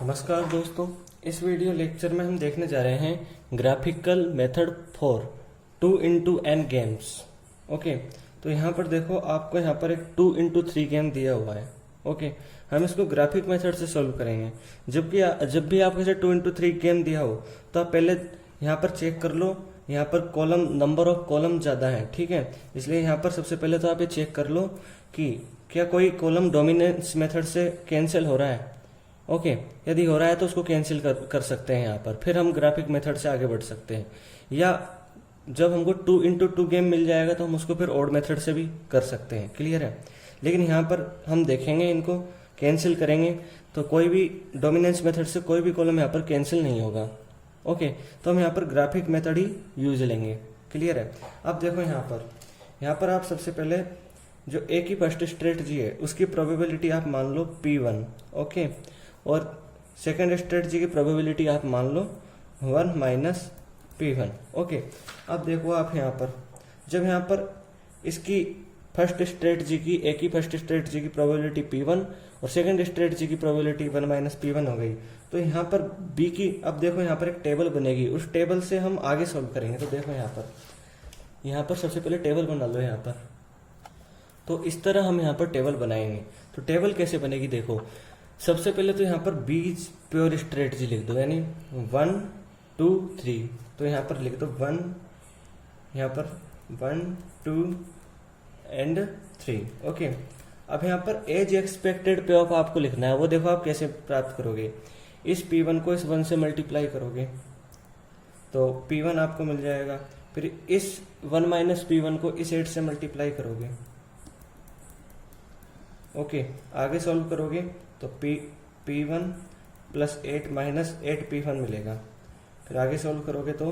नमस्कार दोस्तों, इस वीडियो लेक्चर में हम देखने जा रहे हैं graphical method for 2x n games. Okay, तो यहाँ पर देखो, आपको यहाँ पर एक 2x3 गेम दिया हुआ है। ओके, हम इसको ग्राफिक मेथड से सॉल्व करेंगे। जब भी आपको ऐसे 2x3 गेम दिया हो तो आप पहले यहाँ पर चेक कर लो, यहाँ पर कॉलम नंबर ऑफ कॉलम ज़्यादा है, ठीक है। इसलिए यहाँ पर सबसे पहले तो आप ये चेक कर लो कि क्या कोई कॉलम डोमिनेंस मेथड से कैंसिल हो रहा है। ओके, यदि हो रहा है तो उसको कैंसिल कर सकते हैं यहाँ पर, फिर हम ग्राफिक मेथड से आगे बढ़ सकते हैं। या जब हमको 2x2 गेम मिल जाएगा तो हम उसको फिर ऑड मेथड से भी कर सकते हैं। क्लियर है। लेकिन यहाँ पर हम देखेंगे, इनको कैंसिल करेंगे तो कोई भी डोमिनेंस मेथड से कोई भी कॉलम यहाँ पर कैंसिल नहीं होगा। ओके, तो हम यहाँ पर ग्राफिक मेथड ही यूज लेंगे। क्लियर है। अब देखो यहाँ पर आप सबसे पहले जो ए की फर्स्ट स्ट्रेटजी है उसकी प्रोबेबिलिटी आप मान लो P1। ओके, और सेकेंड स्ट्रेटजी की प्रोबेबिलिटी आप मान लो 1 माइनस P1। ओके, अब देखो आप यहाँ पर, जब यहाँ पर इसकी फर्स्ट स्ट्रेटजी की ए की फर्स्ट स्ट्रेटजी की प्रोबेबिलिटी P1 और सेकेंड स्ट्रेटजी की प्रोबेबिलिटी 1 माइनस P1 हो गई, तो यहाँ पर बी की, अब देखो यहाँ पर एक टेबल बनेगी, उस टेबल से हम आगे सॉल्व करेंगे। तो देखो यहाँ पर सबसे पहले टेबल बना लो यहाँ पर। तो इस तरह हम यहाँ पर टेबल बनाएंगे। तो टेबल कैसे बनेगी, देखो सबसे पहले तो यहाँ पर बीच प्योर स्ट्रेटजी लिख दो, यानी 1 2 3। तो यहाँ पर लिख दो 1, यहाँ पर 1 2 एंड 3। ओके, अब यहाँ पर एज एक्सपेक्टेड पे ऑफ आपको लिखना है। वो देखो आप कैसे प्राप्त करोगे, इस P1 को इस 1 से मल्टीप्लाई करोगे तो P1 आपको मिल जाएगा। फिर इस 1 माइनस P1 को इस 8 से मल्टीप्लाई करोगे। ओके, आगे सॉल्व करोगे तो P1 प्लस 8 माइनस 8 P1 मिलेगा। फिर आगे सॉल्व करोगे तो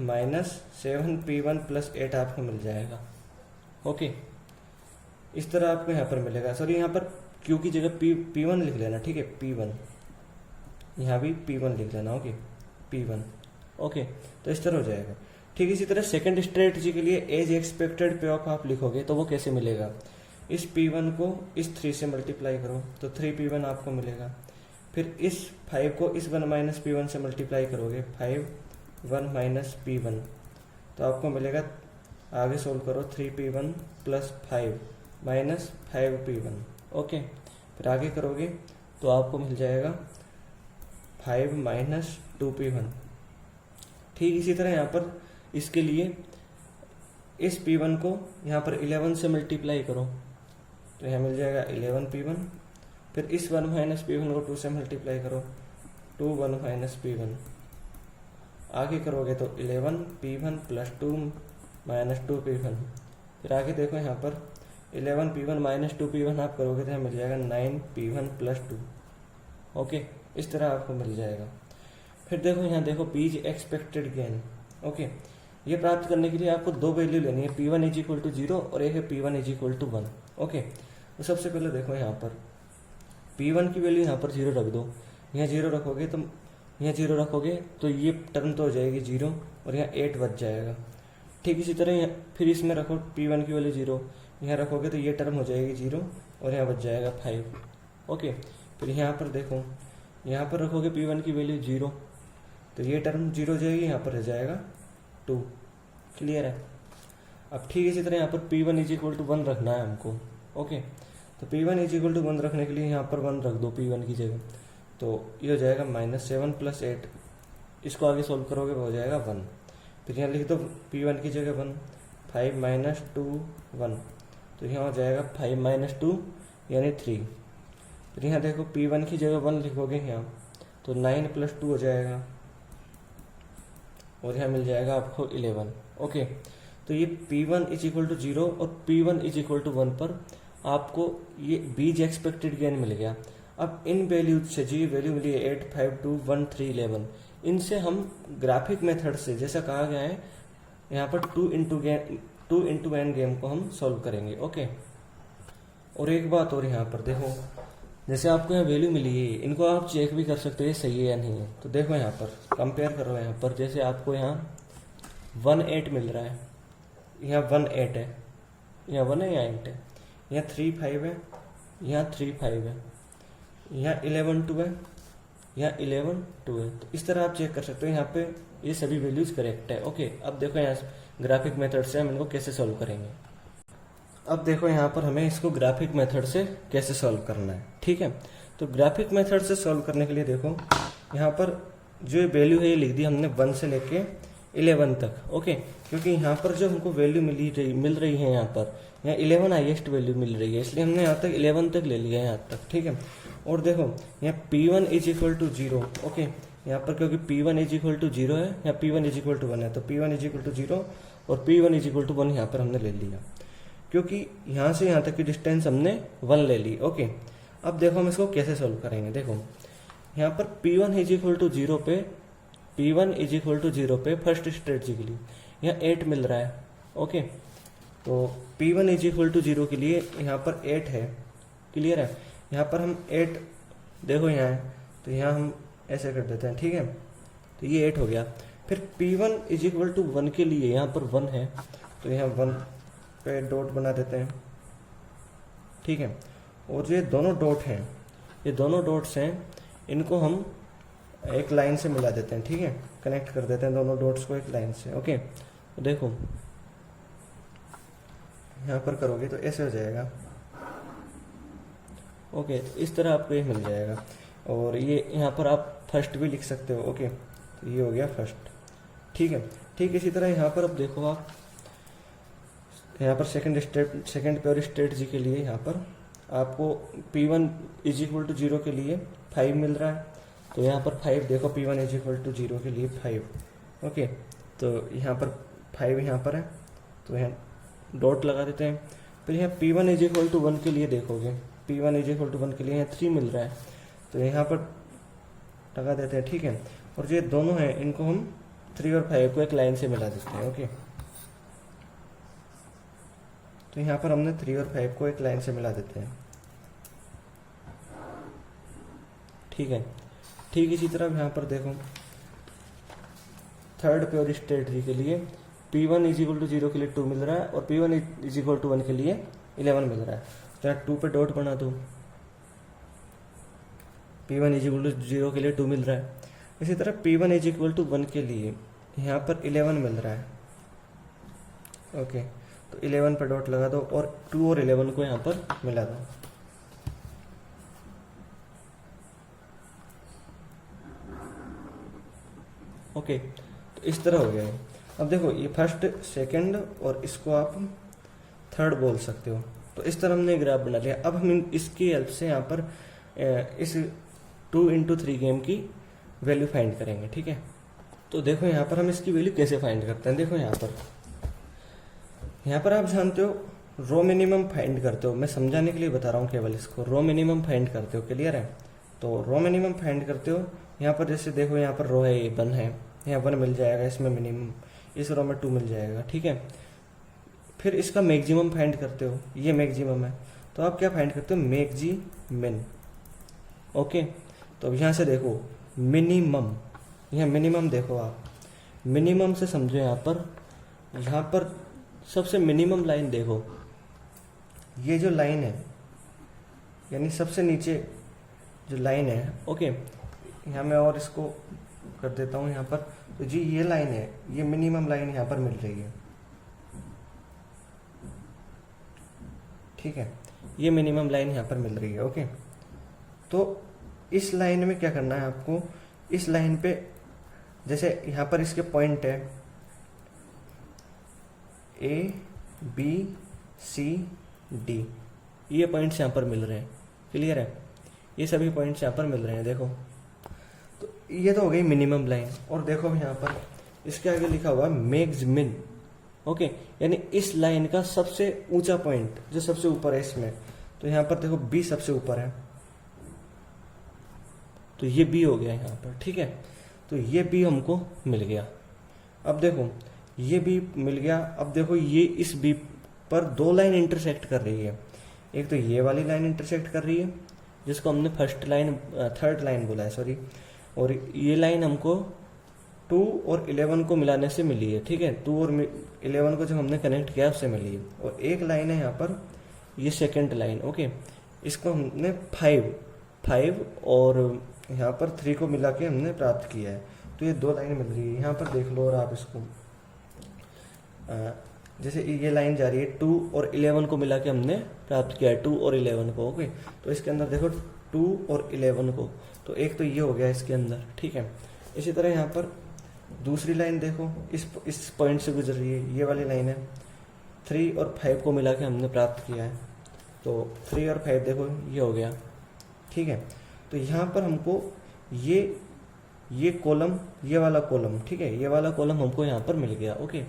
माइनस 7 P1 प्लस 8 आपको मिल जाएगा। ओके, इस तरह आपको यहाँ पर मिलेगा। सॉरी, यहाँ पर Q की जगह P1 लिख लेना, ठीक है। P1, यहाँ भी P1 लिख लेना। Okay, P1। ओके, तो इस तरह हो जाएगा। ठीक इसी तरह सेकंड स्ट्रेटजी के लिए एज एक्सपेक्टेड पे ऑफ आप लिखोगे तो वो कैसे मिलेगा, इस P1 को इस 3 से मल्टीप्लाई करो तो 3P1 आपको मिलेगा। फिर इस 5 को इस 1 माइनस P1 से मल्टीप्लाई करोगे, 5 1 माइनस P1, तो आपको मिलेगा। आगे सोल्व करो 3P1 plus 5 minus 5P1। Okay, फिर आगे करोगे तो आपको मिल जाएगा 5 माइनस 2P1। ठीक इसी तरह यहाँ पर इसके लिए इस P1 को यहाँ पर 11 से मल्टीप्लाई करो तो यहाँ मिल जाएगा 11P1। फिर इस 1 माइनस P1 को 2 से मल्टीप्लाई करो, 2 1 माइनस P1। आगे करोगे तो 11P1 प्लस 2 माइनस 2P1। फिर आगे देखो यहाँ पर 11P1 माइनस 2P1 आप करोगे तो यहाँ मिल जाएगा 9P1 प्लस 2। ओके, इस तरह आपको मिल जाएगा। फिर देखो यहाँ देखो बीज एक्सपेक्टेड गेन। ओके, ये प्राप्त करने के लिए आपको दो वैल्यू लेनी है, P1 इज इक्वल टू 0 और एक है P1 is equal to 1। Okay, तो सबसे पहले देखो यहाँ पर P1 की वैल्यू यहाँ पर 0 रख दो। यहाँ 0 रखोगे तो यहाँ 0 रखोगे तो ये टर्म तो हो जाएगी 0 और यहाँ 8 बच जाएगा। ठीक इसी तरह फिर इसमें रखो P1 की वैल्यू 0, यहाँ रखोगे तो ये टर्म हो जाएगी 0 और यहाँ बच जाएगा 5। ओके, फिर यहाँ पर देखो, यहाँ पर रखोगे P1 की वैल्यू 0 तो ये टर्म 0 हो जाएगी, यहाँ पर रह जाएगा 2। क्लियर है। अब ठीक इसी तरह यहाँ पर P1 इज इक्वल टू 1 रखना है हमको। ओके, तो P1 इज इक्वल टू 1 रखने के लिए यहाँ पर 1 रख दो P1 की जगह, तो ये हो जाएगा माइनस 7 प्लस 8। इसको आगे सोल्व करोगे वो हो जाएगा 1। फिर यहाँ लिख दो P1 की जगह 1, 5 माइनस 2 1, तो यहाँ हो जाएगा 5 माइनस 2 यानी 3। फिर यहाँ देखो P1 की जगह 1 लिखोगे यहाँ तो 9 प्लस 2 हो जाएगा और यहाँ मिल जाएगा आपको 11। ओके, तो ये P1 इज इक्वल टू 0 और P1 इज इक्वल टू 1 पर आपको ये बीज एक्सपेक्टेड गेन मिल गया। अब इन वैल्यूज से जो ये वैल्यू मिली है 8 5 2 1 3 11, इनसे हम ग्राफिक मेथड से, जैसा कहा गया है यहाँ पर 2x n गेम को हम सॉल्व करेंगे। ओके, और एक बात और यहाँ पर देखो, जैसे आपको यहाँ वैल्यू मिली है, इनको आप चेक भी कर सकते हो ये सही है या नहीं है। तो देखो यहाँ पर कंपेयर करो, यहाँ पर जैसे आपको यहाँ 1 8 मिल रहा है, यहाँ 1 8 है, यहाँ 1 है, यहाँ 8 है, यहाँ 3 5 है, यहाँ 3 5 है, यहाँ 11 2 है, यहाँ 11 2 है। तो इस तरह आप चेक कर सकते हो यहाँ पे ये सभी वैल्यूज करेक्ट है। ओके, अब देखो यहाँ ग्राफिक मेथड से हम इनको कैसे सॉल्व करेंगे। अब देखो यहाँ पर हमें इसको ग्राफिक मेथड से कैसे सॉल्व करना है। ठीक है, तो ग्राफिक मेथड से सॉल्व करने के लिए देखो यहाँ पर जो वैल्यू है ये लिख दी हमने 1 से लेके 11 तक। ओके, क्योंकि यहाँ पर जो हमको वैल्यू मिल रही है यहाँ पर यहाँ 11 हाईएस्ट वैल्यू मिल रही है, इसलिए हमने यहाँ तक 11 तक ले लिया है यहाँ तक। ठीक है, और देखो यहाँ P1 is equal to 0। Okay, यहाँ पर क्योंकि P1 इज इक्वल टू 0 है, यहाँ P1 इज इक्वल टू 1 है, तो P1 इज इक्वल टू 0 और P1 इज इक्वल टू 1 यहाँ पर हमने ले लिया, क्योंकि यहाँ से यहाँ तक की डिस्टेंस हमने 1 ले ली। ओके, अब देखो हम इसको कैसे सोल्व करेंगे। देखो यहाँ पर P1 इज इक्वल टू 0 पे P1 इज इक्वल टू 0 पे फर्स्ट स्ट्रेटजी के लिए यहाँ 8 मिल रहा है। ओके, तो P1 इज इक्वल टू 0 के लिए यहाँ पर 8 है। क्लियर है, यहाँ पर हम 8 देखो यहाँ है, तो यहाँ हम ऐसे कर देते हैं। ठीक है, तो ये 8 हो गया। फिर P1 इज इक्वल टू 1 के लिए यहाँ पर 1 है, तो यहाँ 1 पे डॉट बना देते हैं। ठीक है, और ये दोनों डॉट हैं, ये दोनों डॉट्स हैं, इनको हम एक लाइन से मिला देते हैं। ठीक है, कनेक्ट कर देते हैं दोनों डॉट्स को एक लाइन से। ओके, तो देखो यहाँ पर करोगे तो ऐसे हो जाएगा। ओके, तो इस तरह आपको ये मिल जाएगा, और ये यहाँ पर आप फर्स्ट भी लिख सकते हो। ओके, तो ये हो गया फर्स्ट। ठीक है, ठीक इसी तरह यहाँ पर अब देखो आप यहाँ पर सेकंड प्योर स्ट्रेटजी के लिए यहाँ पर आपको P1 इज इक्वल टू 0 के लिए 5 मिल रहा है, तो यहाँ पर 5 देखो P1 इज इक्वल टू 0 के लिए 5। ओके, तो यहाँ पर 5 यहाँ पर है, तो यहाँ डॉट लगा देते हैं। फिर यहाँ P1 इज इक्वल टू 1 के लिए देखोगे, P1 इज इक्वल टू 1 के लिए यहाँ 3 मिल रहा है, तो यहाँ पर लगा देते हैं। ठीक है, और ये दोनों हैं, इनको हम 3 और 5 को एक लाइन से मिला देते हैं। ओके, तो यहाँ पर हमने 3 और 5 को एक लाइन से मिला देते हैं। ठीक है, ठीक इसी तरह यहाँ पर देखो थर्ड प्योर स्ट्रेटजी के लिए P1 इज इक्वल टू 0 के लिए 2 मिल रहा है, और P1 इज इक्वल टू 1 के लिए 11 मिल रहा है, तो यहाँ 2 पे डॉट बना दो। P1 इज इक्वल टू 0 के लिए 2 मिल रहा है। इसी तरह P1 इज इक्वल टू 1 के लिए यहाँ पर 11 मिल रहा है। ओके, तो 11 पे डॉट लगा दो और 2 और 11 को यहाँ पर मिला दो। ओके, तो इस तरह हो गया है। अब देखो ये फर्स्ट सेकंड और इसको आप थर्ड बोल सकते हो, तो इस तरह हमने ग्राफ बना लिया। अब हम इसकी हेल्प से यहाँ पर इस 2 into 3 गेम की वैल्यू फाइंड करेंगे। ठीक है, तो देखो यहाँ पर हम इसकी वैल्यू कैसे फाइंड करते हैं। देखो यहाँ पर आप जानते हो रो मिनिमम फाइंड करते हो, मैं समझाने के लिए बता रहा हूँ केवल इसको। रो मिनिमम फाइंड करते हो, क्लियर है। तो रो मिनिमम फाइंड करते हो, यहाँ पर जैसे देखो यहाँ पर रो है, ये 1 है, यहाँ 1 मिल जाएगा, इसमें मिनिमम, इस रो में 2 मिल जाएगा। ठीक है, फिर इसका मैक्सिमम फाइंड करते हो, ये मैक्सिमम है, तो आप क्या फाइंड करते हो, मैक्सिमिन। ओके, तो अब यहाँ से देखो मिनिमम, यहाँ मिनिमम देखो आप, मिनिमम से समझो यहाँ पर सबसे मिनिमम लाइन देखो, ये जो लाइन है यानी सबसे नीचे जो लाइन है। ओके, यहाँ मैं और इसको कर देता हूँ यहाँ पर, तो जी ये लाइन है, ये मिनिमम लाइन यहाँ पर मिल रही है। ठीक है, ये मिनिमम लाइन यहाँ पर मिल रही है। ओके, तो इस लाइन में क्या करना है आपको, इस लाइन पे जैसे यहाँ पर इसके पॉइंट है A B C D, ये पॉइंट्स यहाँ पर मिल रहे हैं। क्लियर है, ये सभी पॉइंट्स यहाँ पर मिल रहे हैं। देखो, तो ये तो हो गई मिनिमम लाइन, और देखो यहाँ पर इसके आगे लिखा हुआ है मैक्सिमिन। ओके, यानी इस लाइन का सबसे ऊंचा पॉइंट जो सबसे ऊपर है इसमें, तो यहाँ पर देखो B सबसे ऊपर है, तो ये B हो गया यहाँ पर। ठीक है, तो ये B हमको मिल गया। अब देखो ये B मिल गया। अब देखो ये इस B पर 2 लाइन इंटरसेक्ट कर रही है, एक तो ये वाली लाइन इंटरसेक्ट कर रही है जिसको हमने थर्ड लाइन बोला है, सॉरी, और ये लाइन हमको 2 और 11 को मिलाने से मिली है। ठीक है, 2 और 11 को जब हमने कनेक्ट किया उससे मिली है, और एक लाइन है यहाँ पर ये सेकंड लाइन। ओके, इसको हमने 5 और यहाँ पर 3 को मिला के हमने प्राप्त किया है। तो ये 2 लाइन मिल रही है, यहाँ पर देख लो। और आप इसको जैसे ये लाइन जा रही है 2 और 11 को मिला के हमने प्राप्त किया है, 2 और 11 को। ओके, तो इसके अंदर देखो 2 और 11 को, तो एक तो ये हो गया इसके अंदर, ठीक है। इसी तरह यहाँ पर दूसरी लाइन देखो, इस पॉइंट से गुजर रही है, ये वाली लाइन है। 3 और 5 को मिला के हमने प्राप्त किया है, तो 3 और 5 देखो ये हो गया, ठीक है। तो यहाँ पर हमको ये कॉलम, ये वाला कॉलम, ठीक है, ये वाला कॉलम हमको यहाँ पर मिल गया। ओके,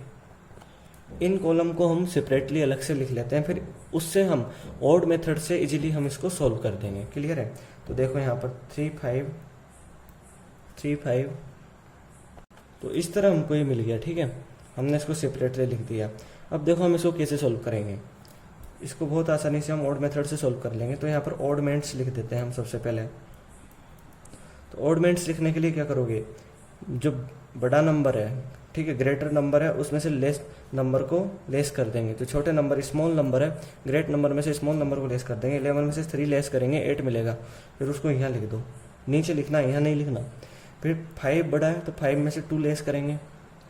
इन कॉलम को हम सेपरेटली अलग से लिख लेते हैं, फिर उससे हम ऑड मेथड से इजीली हम इसको सॉल्व कर देंगे। क्लियर है? तो देखो यहाँ पर 3 5 3 5, तो इस तरह हमको ये मिल गया, ठीक है। हमने इसको सेपरेटली लिख दिया। अब देखो हम इसको कैसे सॉल्व करेंगे। इसको बहुत आसानी से हम ऑड मेथड से सॉल्व कर लेंगे। तो यहाँ पर ऑडमेंट्स लिख देते हैं हम सबसे पहले। तो ऑडमेंट्स लिखने के लिए क्या करोगे, जो बड़ा नंबर है, ठीक है, ग्रेटर नंबर है, उसमें से लेस नंबर को लेस कर देंगे। तो छोटे नंबर स्मॉल नंबर है, ग्रेट नंबर में से स्मॉल नंबर को लेस कर देंगे। 11 में से 3 लेस करेंगे, 8 मिलेगा। फिर उसको यहाँ लिख दो, नीचे लिखना, यहाँ नहीं लिखना। फिर 5 बड़ा है तो 5 में से 2 लेस करेंगे।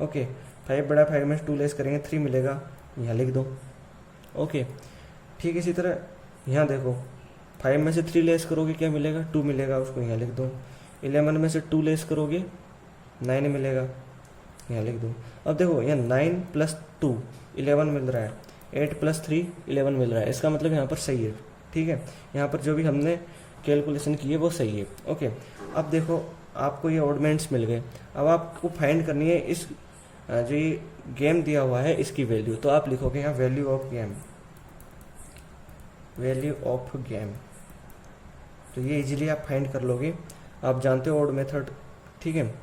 ओके, 5 बड़ा, 5 में से 2 लेस करेंगे, 3 मिलेगा, यहाँ लिख दो। ओके, ठीक, इसी तरह यहाँ देखो 5 में से 3 लेस करोगे क्या मिलेगा, 2 मिलेगा, उसको यहाँ लिख दो। 11 में से 2 लेस करोगे 9 मिलेगा, यहाँ लिख दो। अब देखो यहाँ 9 + 2 11 मिल रहा है, 8 + 3 11 मिल रहा है। इसका मतलब यहाँ पर सही है, ठीक है। यहाँ पर जो भी हमने कैलकुलेशन की है वो सही है। ओके, अब देखो आपको ये ऑडमेंट्स मिल गए। अब आपको फाइंड करनी है इस जो ये गेम दिया हुआ है इसकी वैल्यू। तो आप लिखोगे यहाँ value of game, value of game. तो ये इजीली आप फाइंड कर लोगे। आप जानते हो ऑड मेथड, ठीक है।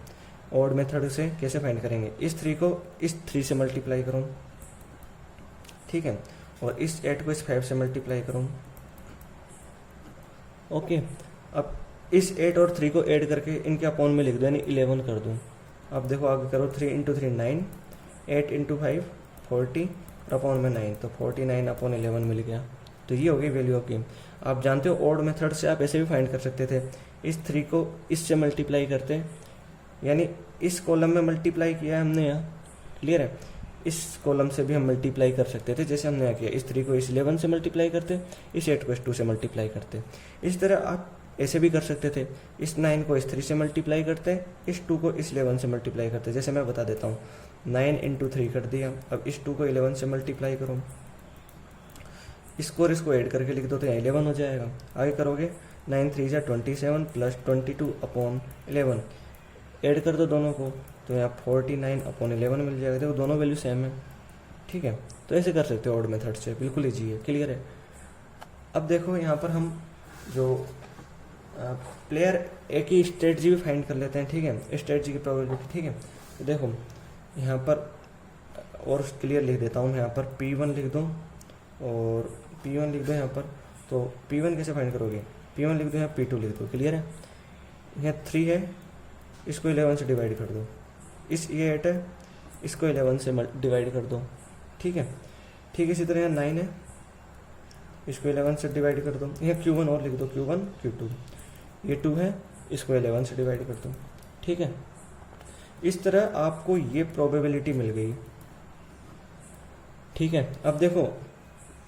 ऑड मेथड से कैसे फाइंड करेंगे, इस 3 को इस 3 से मल्टीप्लाई करूँ, ठीक है, और इस 8 को इस 5 से मल्टीप्लाई करूँ। ओके, अब इस 8 और 3 को ऐड करके इनके अपॉन में लिख दो, यानी 11 कर दूँ। अब देखो आगे करो, 3 × 3 9, 8 × 5 40 और अपॉन में 9, तो 49/11 मिल गया। तो ये हो गई वैल्यू ऑफ गेम। आप जानते हो ऑड मेथड से आप ऐसे भी फाइंड कर सकते थे, इस 3 को इससे मल्टीप्लाई करते, यानी इस कॉलम में मल्टीप्लाई किया है हमने यहाँ, क्लियर है। इस कॉलम से भी हम मल्टीप्लाई कर सकते थे, जैसे हमने यहाँ किया। इस 3 को इस 11 से मल्टीप्लाई करते, इस 8 को इस 2 से मल्टीप्लाई करते। इस तरह आप ऐसे भी कर सकते थे, इस 9 को इस 3 से मल्टीप्लाई करते, इस 2 को इस 11 से मल्टीप्लाई करते। जैसे मैं बता देता हूँ, 9 × 3 कर दिया। अब इस 2 को 11 से मल्टीप्लाई करो, इसको और इसको ऐड करके लिख दो, तो यहाँ 11 हो जाएगा। आगे करोगे 9 × 3 = 27 + 22/11, ऐड कर दो दोनों को, तो यहाँ 49/11 मिल जाएगा। देखो दोनों वैल्यू सेम है, ठीक है। तो ऐसे कर सकते हो ऑड मेथड से, बिल्कुल ईजी है, क्लियर है। अब देखो यहाँ पर हम जो प्लेयर ए की स्ट्रेटजी भी फाइंड कर लेते हैं, ठीक है, स्ट्रेटजी की प्रोबेबिलिटी, ठीक है। तो देखो यहाँ पर और क्लियर लिख देता हूँ, यहाँ पर P1 लिख दो और P1 लिख दो यहाँ पर। तो P1 कैसे फाइंड करोगे, P1 लिख दो, यहाँ P2 लिख दो, क्लियर है। यहाँ 3 है, इसको 11 से डिवाइड कर दो। ये 8 है, इसको 11 से डिवाइड कर दो, ठीक है। ठीक, इसी तरह यहाँ 9 है, इसको 11 से डिवाइड कर दो। यहाँ Q1 और लिख दो, Q1 Q2। ये 2 है, इसको 11 से डिवाइड कर दो, ठीक है। इस तरह आपको ये प्रोबेबिलिटी मिल गई, ठीक है। अब देखो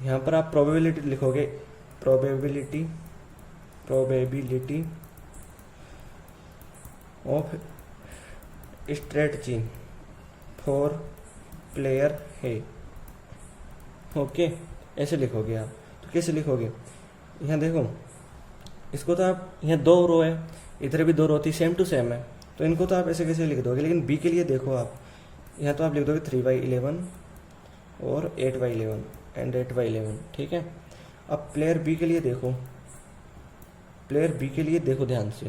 यहाँ पर आप प्रोबेबिलिटी लिखोगे, probability of strategy for player है। ओके, ऐसे लिखोगे आप। तो कैसे लिखोगे, यहाँ देखो, इसको तो आप, यहाँ 2 रो है, इधर भी 2 रो थी, सेम टू सेम है, तो इनको तो आप ऐसे कैसे लिख दोगे। लेकिन बी के लिए देखो आप, यहाँ तो आप लिख दोगे 3/11 और 8/11 एंड 8/11, ठीक है। अब प्लेयर बी के लिए देखो, प्लेयर बी के लिए देखो ध्यान से।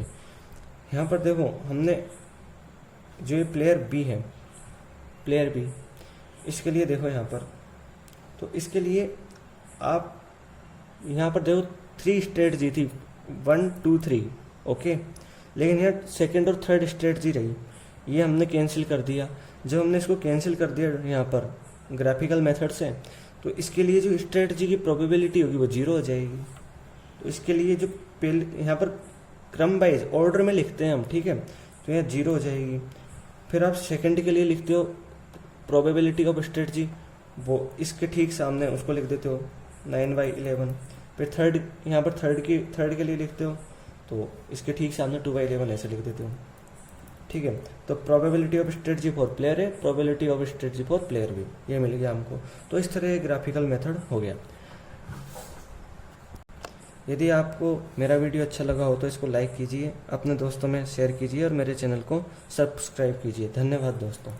यहाँ पर देखो हमने जो ये प्लेयर बी है, प्लेयर बी, इसके लिए देखो यहाँ पर, तो इसके लिए आप यहाँ पर देखो 3 स्ट्रेटजी थी, 1 2 3, ओके। लेकिन यहाँ सेकंड और थर्ड स्ट्रेटजी रही, ये हमने कैंसिल कर दिया। जब हमने इसको कैंसिल कर दिया यहाँ पर ग्राफिकल मेथड से, तो इसके लिए जो स्ट्रेटजी की प्रोबेबिलिटी होगी वो 0 हो जाएगी। तो इसके लिए जो पहले यहाँ पर क्रम वाइज ऑर्डर में लिखते हैं हम, ठीक है, तो यहाँ 0 हो जाएगी। फिर आप सेकंड के लिए लिखते हो प्रोबेबिलिटी ऑफ स्टेट जी, वो इसके ठीक सामने उसको लिख देते हो 9/11। फिर थर्ड, यहाँ पर थर्ड के लिए लिखते हो तो इसके ठीक सामने 2/11 ऐसे लिख देते हो, ठीक है। तो probability of state g for player A, probability of state g for player B, ये मिल गया हमको। तो इस तरह ग्राफिकल मेथड हो गया। यदि आपको मेरा वीडियो अच्छा लगा हो तो इसको लाइक कीजिए, अपने दोस्तों में शेयर कीजिए और मेरे चैनल को सब्सक्राइब कीजिए। धन्यवाद दोस्तों।